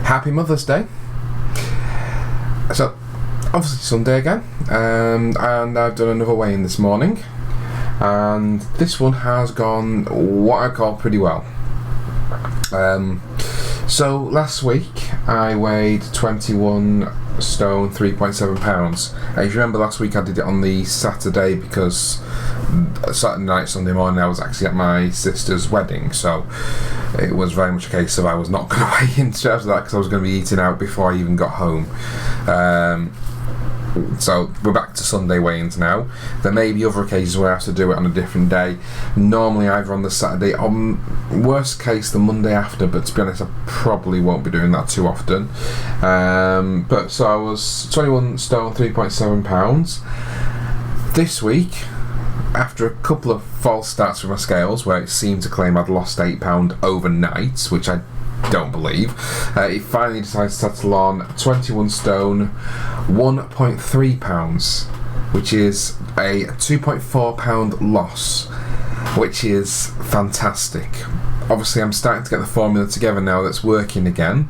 Happy Mother's Day. So, obviously Sunday again, and I've done another weigh-in this morning, and this one has gone what I call pretty well. So last week I weighed 21 stone 3.7 pounds. If you remember, last week I did it on the Saturday because Saturday night, Sunday morning I was actually at my sister's wedding, so it was very much a case of I was not going to weigh in straight after that because I was going to be eating out before I even got home. So we're back to Sunday weigh-ins now. There may be other occasions where I have to do it on a different day. Normally either on the Saturday, on worst case the Monday after, but to be honest I probably won't be doing that too often. But so I was 21 stone 3.7 pounds. This week, after a couple of false starts with my scales where it seemed to claim I'd lost £8 overnight, which I don't believe, it finally decided to settle on 21 stone 1.3 pounds, which is a 2.4 pound loss, which is fantastic. Obviously I'm starting to get the formula together now that's working again,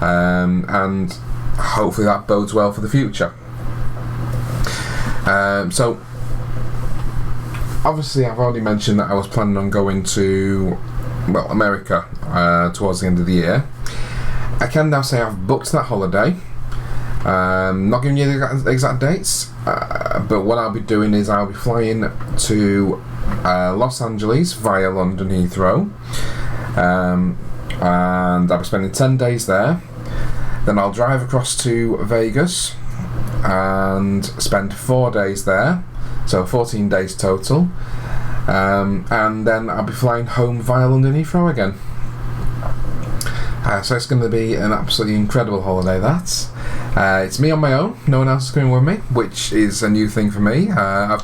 and hopefully that bodes well for the future. So obviously I've already mentioned that I was planning on going to America towards the end of the year. I can now say I've booked that holiday. Not giving you the exact dates, but what I'll be doing is I'll be flying to Los Angeles via London Heathrow, and I'll be spending 10 days there. Then I'll drive across to Vegas and spend 4 days there, so 14 days total. And then I'll be flying home via London Heathrow again. So it's going to be an absolutely incredible holiday, that. It's me on my own, no one else is coming with me, which is a new thing for me. I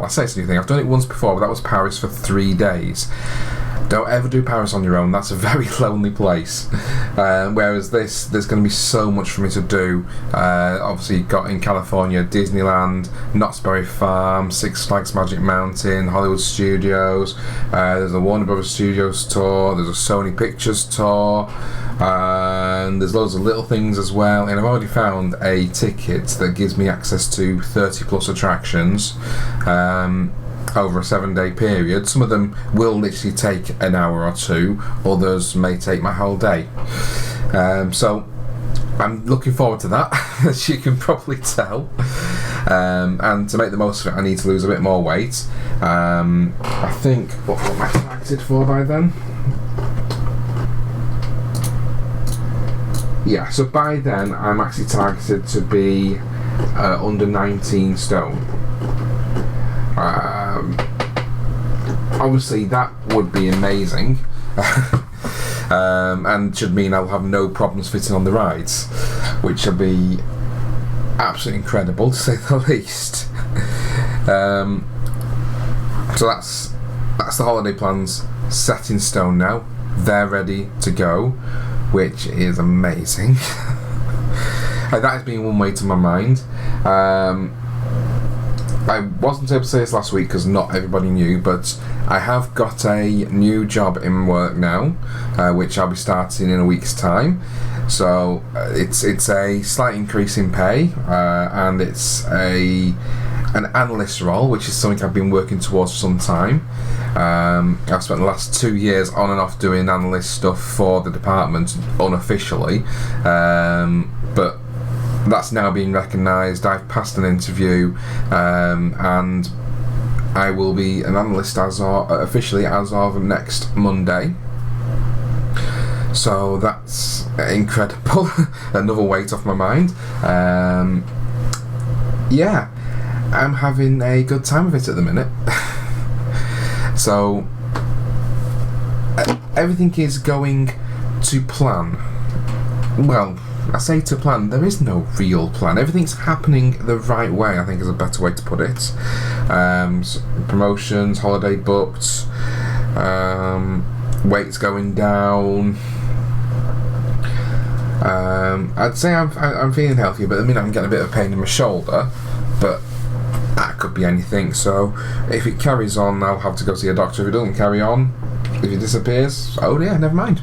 say it's a new thing, I've done it once before, but that was Paris for 3 days. Don't ever do Paris on your own, that's a very lonely place. Whereas this, there's going to be so much for me to do. Obviously got in California, Disneyland, Knott's Berry Farm, Six Flags Magic Mountain, Hollywood Studios, there's a Warner Brothers Studios tour, there's a Sony Pictures tour, and there's loads of little things as well, and I've already found a ticket that gives me access to 30 plus attractions over a 7-day period. Some of them will literally take an hour or two, others may take my whole day. So I'm looking forward to that, as you can probably tell. And to make the most of it I need to lose a bit more weight. I think, what am I targeted for by then? Yeah, so by then I'm actually targeted to be under 19 stone. Obviously that would be amazing, and should mean I'll have no problems fitting on the rides, which will be absolutely incredible to say the least. So that's the holiday plans set in stone now. They're ready to go, which is amazing. That has been one way to my mind. I wasn't able to say this last week because not everybody knew, but I have got a new job in work now, which I'll be starting in a week's time. So it's a slight increase in pay, and it's an analyst role, which is something I've been working towards for some time. I've spent the last 2 years on and off doing analyst stuff for the department unofficially, but that's now being recognised. I've passed an interview, and I will be an analyst officially as of next Monday. So that's incredible. Another weight off my mind. Yeah, I'm having a good time of it at the minute. So everything is going to plan. Well, I say to plan, there is no real plan. Everything's happening the right way, I think is a better way to put it. Promotions, holiday booked, weight's going down. I'd say I'm feeling healthier, but at the minute I'm getting a bit of pain in my shoulder, but that could be anything. So if it carries on, I'll have to go see a doctor. If it doesn't carry on, if it disappears, oh yeah, never mind.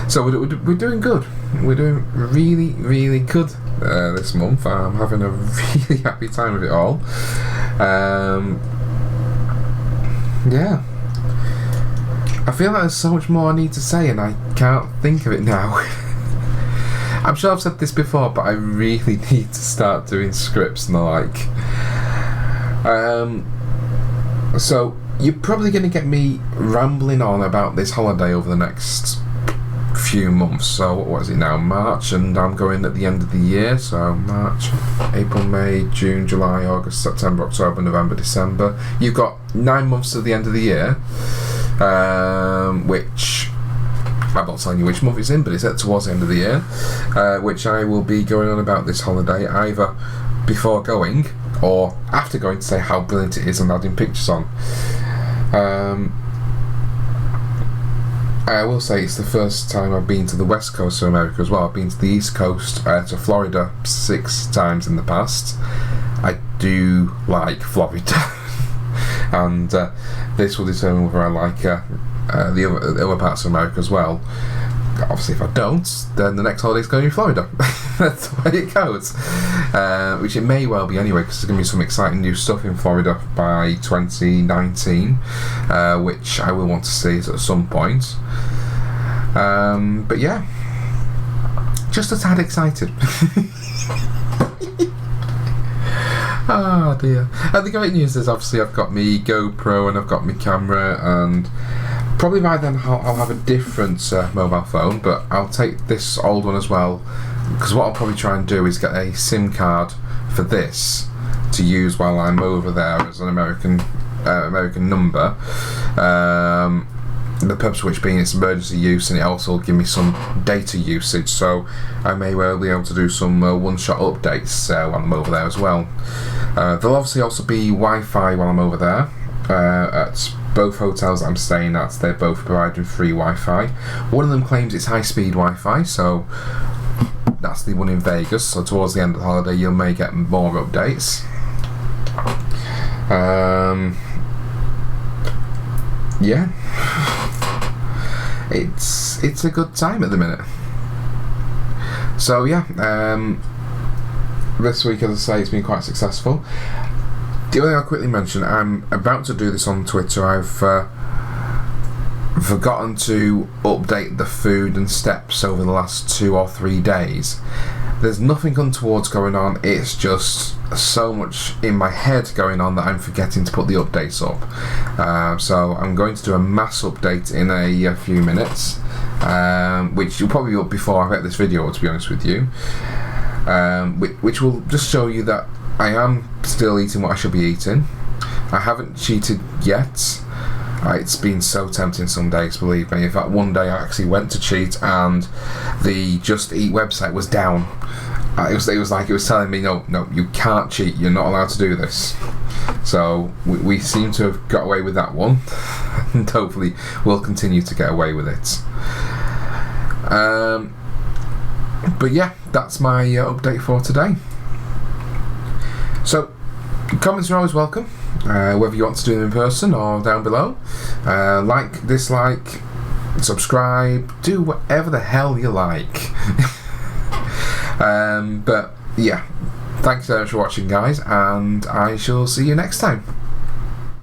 So we're doing good. We're doing really, really good this month. I'm having a really happy time with it all. Yeah. I feel like there's so much more I need to say and I can't think of it now. I'm sure I've said this before, but I really need to start doing scripts and the like. So you're probably going to get me rambling on about this holiday over the next few months. So what is it now? March, and I'm going at the end of the year. So March, April, May, June, July, August, September, October, November, December. You've got 9 months to the end of the year, which I'm not telling you which month it's in, but it's towards the end of the year, which I will be going on about this holiday either before going or after going to say how brilliant it is and adding pictures on. I will say it's the first time I've been to the west coast of America as well. I've been to the east coast, to Florida 6 times in the past. I do like Florida. And this will determine whether I like the other parts of America as well. Obviously, if I don't, then the next holiday is going to be Florida. That's the way it goes. Which it may well be anyway, because there's going to be some exciting new stuff in Florida by 2019, which I will want to see at some point. But yeah, just a tad excited. Oh dear. And the great news is obviously I've got me GoPro and I've got my camera, and probably by then I'll have a different mobile phone, but I'll take this old one as well, because what I'll probably try and do is get a SIM card for this to use while I'm over there as an American number. The purpose of which being it's emergency use, and it also will give me some data usage, so I may well be able to do some one-shot updates while I'm over there as well. There'll obviously also be Wi-Fi while I'm over there at both hotels that I'm staying at. They're both providing free Wi-Fi. One of them claims it's high-speed Wi-Fi, so that's the one in Vegas, so towards the end of the holiday you may get more updates. Yeah. It's a good time at the minute. So yeah, this week, as I say, it's been quite successful. The other thing I'll quickly mention, I'm about to do this on Twitter. I've forgotten to update the food and steps over the last 2 or 3 days. There's nothing untoward going on, it's just so much in my head going on that I'm forgetting to put the updates up. So I'm going to do a mass update in a few minutes, which will probably be up before I get this video up, to be honest with you, which will just show you that I am still eating what I should be eating. I haven't cheated yet. It's been so tempting some days, believe me. In fact, one day I actually went to cheat and the Just Eat website was down. It was like it was telling me, no, you can't cheat, you're not allowed to do this. So we seem to have got away with that one, and hopefully we'll continue to get away with it. But yeah, that's my update for today. So comments are always welcome, whether you want to do them in person or down below. Like, dislike, subscribe, do whatever the hell you like. But yeah, thanks so much for watching, guys, and I shall see you next time.